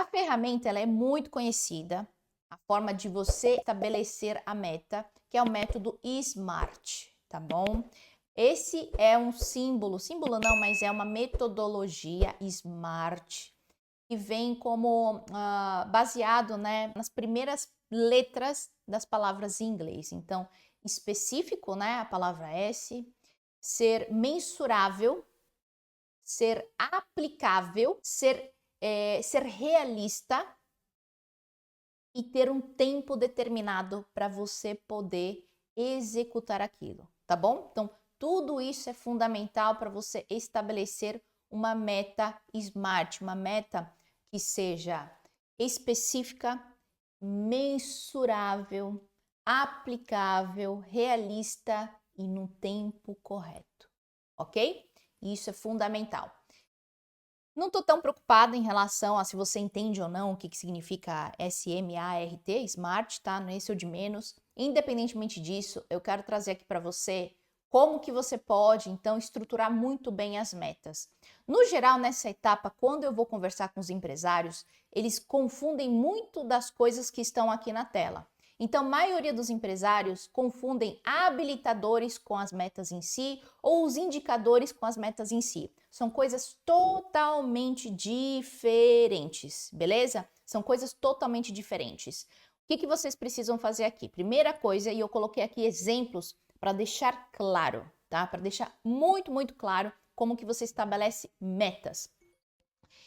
A ferramenta ela é muito conhecida, a forma de você estabelecer a meta, que é o método SMART, tá bom? Esse é um símbolo não, mas é uma metodologia SMART, que vem como baseado, né, nas primeiras letras das palavras em inglês. Então, específico, né, a palavra S, ser mensurável, ser aplicável, ser realista e ter um tempo determinado para você poder executar aquilo, tá bom? Então, tudo isso é fundamental para você estabelecer uma meta SMART, uma meta que seja específica, mensurável, aplicável, realista e no tempo correto, ok? Isso é fundamental. Não estou tão preocupada em relação a se você entende ou não o que significa SMART, SMART, tá? Esse é o de menos. Independentemente disso, eu quero trazer aqui para você como que você pode, então, estruturar muito bem as metas. No geral, nessa etapa, quando eu vou conversar com os empresários, eles confundem muito das coisas que estão aqui na tela. Então, a maioria dos empresários confundem habilitadores com as metas em si ou os indicadores com as metas em si. São coisas totalmente diferentes, beleza? São coisas totalmente diferentes. O que vocês precisam fazer aqui? Primeira coisa, e eu coloquei aqui exemplos para deixar claro, tá? Para deixar muito, muito claro como que você estabelece metas.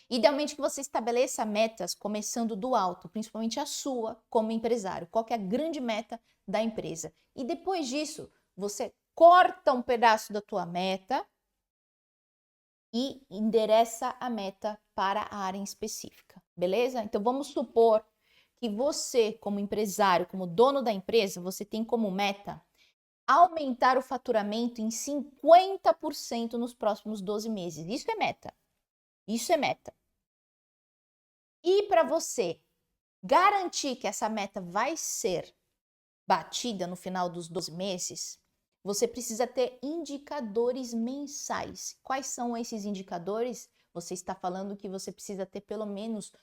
Idealmente que você estabeleça metas começando do alto, principalmente a sua como empresário. Qual que é a grande meta da empresa? E depois disso, você corta um pedaço da tua meta e endereça a meta para a área em específica, beleza? Então vamos supor que você, como empresário, como dono da empresa, você tem como meta aumentar o faturamento em 50% nos próximos 12 meses. Isso é meta. Isso é meta. E para você garantir que essa meta vai ser batida no final dos 12 meses, você precisa ter indicadores mensais. Quais são esses indicadores? Você está falando que você precisa ter pelo menos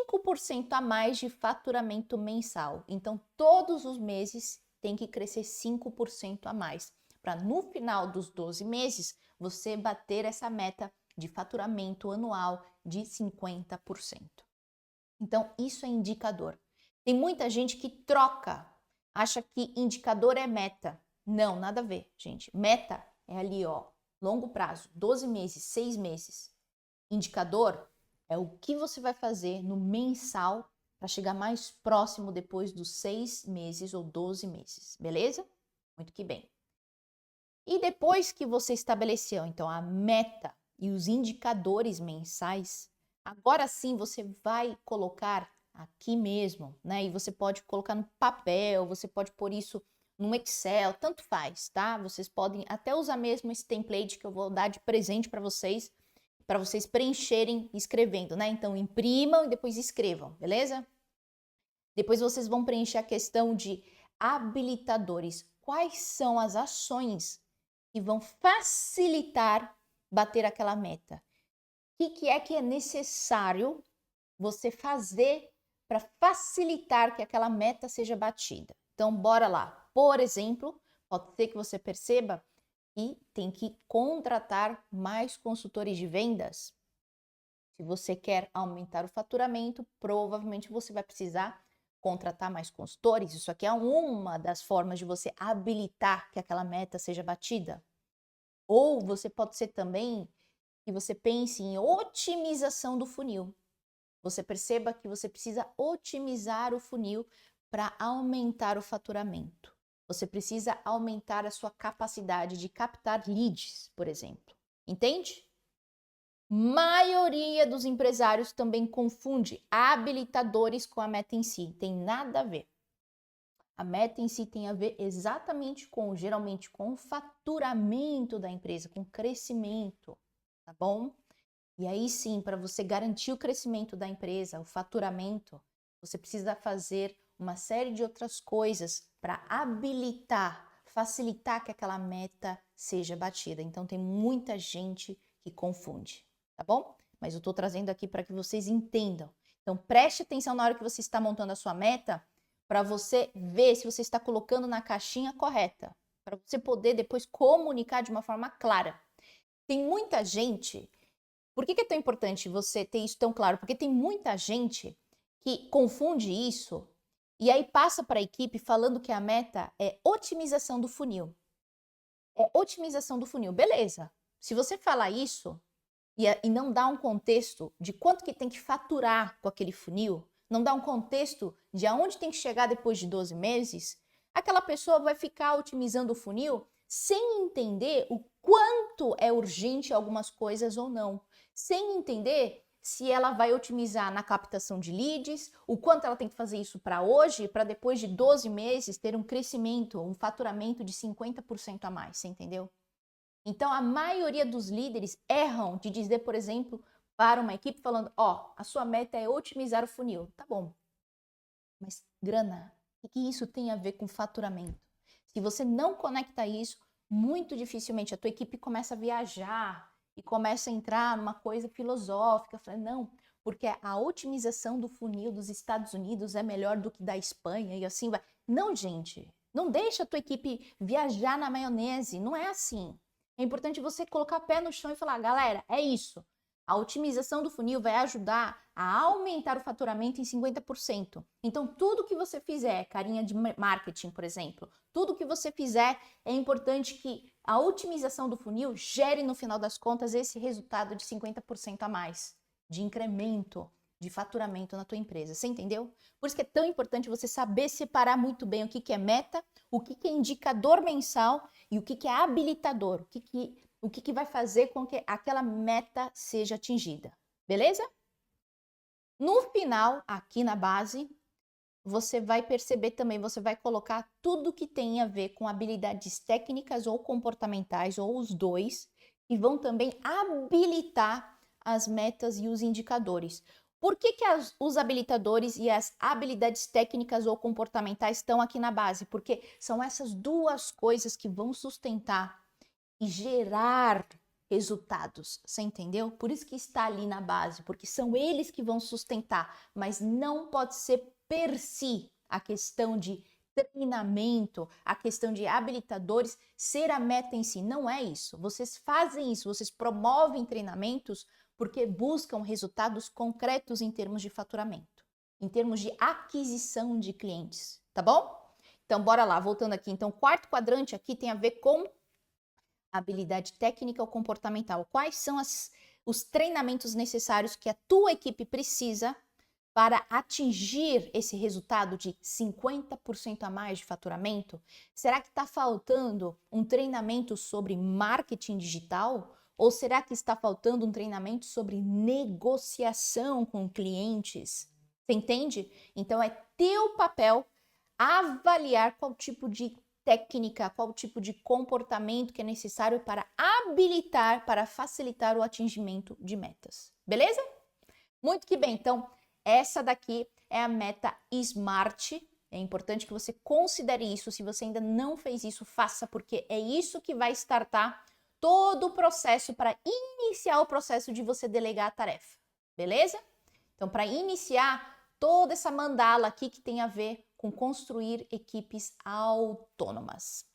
5% a mais de faturamento mensal. Então, todos os meses tem que crescer 5% a mais, para no final dos 12 meses você bater essa meta de faturamento anual de 50%. Então, isso é indicador. Tem muita gente que troca, acha que indicador é meta. Não, nada a ver, gente. Meta é ali, ó, longo prazo, 12 meses, 6 meses. Indicador é o que você vai fazer no mensal para chegar mais próximo depois dos 6 meses ou 12 meses, beleza? Muito que bem. E depois que você estabeleceu, então, a meta e os indicadores mensais, agora sim você vai colocar aqui mesmo, né? E você pode colocar no papel, você pode pôr isso no Excel, tanto faz, tá? Vocês podem até usar mesmo esse template que eu vou dar de presente para vocês preencherem escrevendo, né? Então imprimam e depois escrevam, beleza? Depois vocês vão preencher a questão de habilitadores. Quais são as ações que vão facilitar bater aquela meta? O que é necessário você fazer para facilitar que aquela meta seja batida? Então, bora lá. Por exemplo, pode ser que você perceba que tem que contratar mais consultores de vendas. Se você quer aumentar o faturamento, provavelmente você vai precisar contratar mais consultores. Isso aqui é uma das formas de você habilitar que aquela meta seja batida. Ou você pode ser também que você pense em otimização do funil. Você perceba que você precisa otimizar o funil para aumentar o faturamento. Você precisa aumentar a sua capacidade de captar leads, por exemplo. Entende? Maioria dos empresários também confunde habilitadores com a meta em si. Tem nada a ver. A meta em si tem a ver exatamente geralmente com o faturamento da empresa, com o crescimento, tá bom? E aí sim, para você garantir o crescimento da empresa, o faturamento, você precisa fazer uma série de outras coisas para habilitar, facilitar que aquela meta seja batida. Então tem muita gente que confunde, tá bom? Mas eu estou trazendo aqui para que vocês entendam Então, preste atenção na hora que você está montando a sua meta para você ver se você está colocando na caixinha correta, para você poder depois comunicar de uma forma clara. Tem muita gente. Por que é tão importante você ter isso tão claro? Porque tem muita gente que confunde isso e aí passa para a equipe falando que a meta é otimização do funil. É otimização do funil, beleza. Se você falar isso e não dá um contexto de quanto que tem que faturar com aquele funil, não dá um contexto de aonde tem que chegar depois de 12 meses, aquela pessoa vai ficar otimizando o funil sem entender o quanto é urgente algumas coisas ou não, sem entender se ela vai otimizar na captação de leads, o quanto ela tem que fazer isso para hoje, para depois de 12 meses ter um crescimento, um faturamento de 50% a mais, você entendeu? Então, a maioria dos líderes erram de dizer, por exemplo, para uma equipe falando, ó, a sua meta é otimizar o funil. Tá bom, mas grana, o que isso tem a ver com faturamento? Se você não conecta isso, muito dificilmente a tua equipe começa a viajar e começa a entrar numa coisa filosófica. Fala, não, porque a otimização do funil dos Estados Unidos é melhor do que da Espanha e assim vai. Não, gente, não deixa a tua equipe viajar na maionese, não é assim. É importante você colocar pé no chão e falar, galera, é isso. A otimização do funil vai ajudar a aumentar o faturamento em 50%. Então, tudo que você fizer, carinha de marketing, por exemplo, tudo que você fizer, é importante que a otimização do funil gere, no final das contas, esse resultado de 50% a mais de incremento de faturamento na tua empresa. Você entendeu? Por isso que é tão importante você saber separar muito bem o que é meta, o que é indicador mensal e o que é habilitador, o que vai fazer com que aquela meta seja atingida, beleza? No final, aqui na base, você vai perceber também, você vai colocar tudo que tem a ver com habilidades técnicas ou comportamentais, ou os dois, que vão também habilitar as metas e os indicadores. Por que os habilitadores e as habilidades técnicas ou comportamentais estão aqui na base? Porque são essas duas coisas que vão sustentar e gerar resultados, você entendeu? Por isso que está ali na base, porque são eles que vão sustentar, mas não pode ser per si a questão de treinamento, a questão de habilitadores ser a meta em si, não é isso. Vocês fazem isso, vocês promovem treinamentos porque buscam resultados concretos em termos de faturamento, em termos de aquisição de clientes, tá bom? Então, bora lá, voltando aqui. Então, o quarto quadrante aqui tem a ver com habilidade técnica ou comportamental. Quais são os treinamentos necessários que a tua equipe precisa para atingir esse resultado de 50% a mais de faturamento? Será que está faltando um treinamento sobre marketing digital? Ou será que está faltando um treinamento sobre negociação com clientes? Você entende? Então é teu papel avaliar qual tipo de técnica, qual tipo de comportamento que é necessário para habilitar, para facilitar o atingimento de metas. Beleza? Muito que bem. Então, essa daqui é a meta SMART. É importante que você considere isso. Se você ainda não fez isso, faça, porque é isso que vai startar todo o processo para iniciar o processo de você delegar a tarefa. Beleza? Então, para iniciar toda essa mandala aqui que tem a ver com construir equipes autônomas.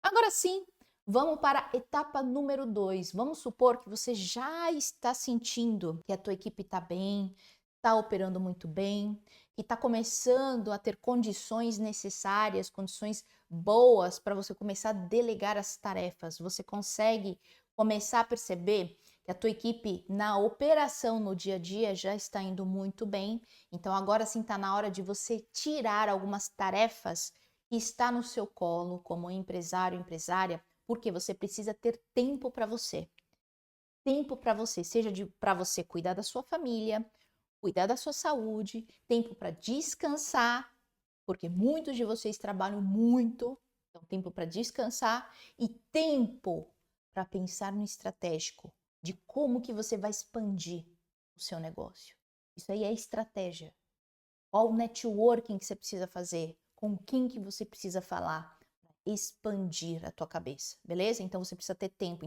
Agora sim, vamos para a etapa número 2. Vamos supor que você já está sentindo que a tua equipe está bem, está operando muito bem, que está começando a ter condições necessárias, condições boas para você começar a delegar as tarefas. Você consegue começar a perceber que a tua equipe na operação no dia a dia já está indo muito bem. Então agora sim está na hora de você tirar algumas tarefas que está no seu colo como empresário, empresária, porque você precisa ter tempo para você. Tempo para você, seja para você cuidar da sua família, cuidar da sua saúde, tempo para descansar, porque muitos de vocês trabalham muito, então tempo para descansar e tempo para pensar no estratégico, de como que você vai expandir o seu negócio. Isso aí é estratégia. Qual o networking que você precisa fazer, com quem que você precisa falar, para expandir a tua cabeça, beleza? Então você precisa ter tempo.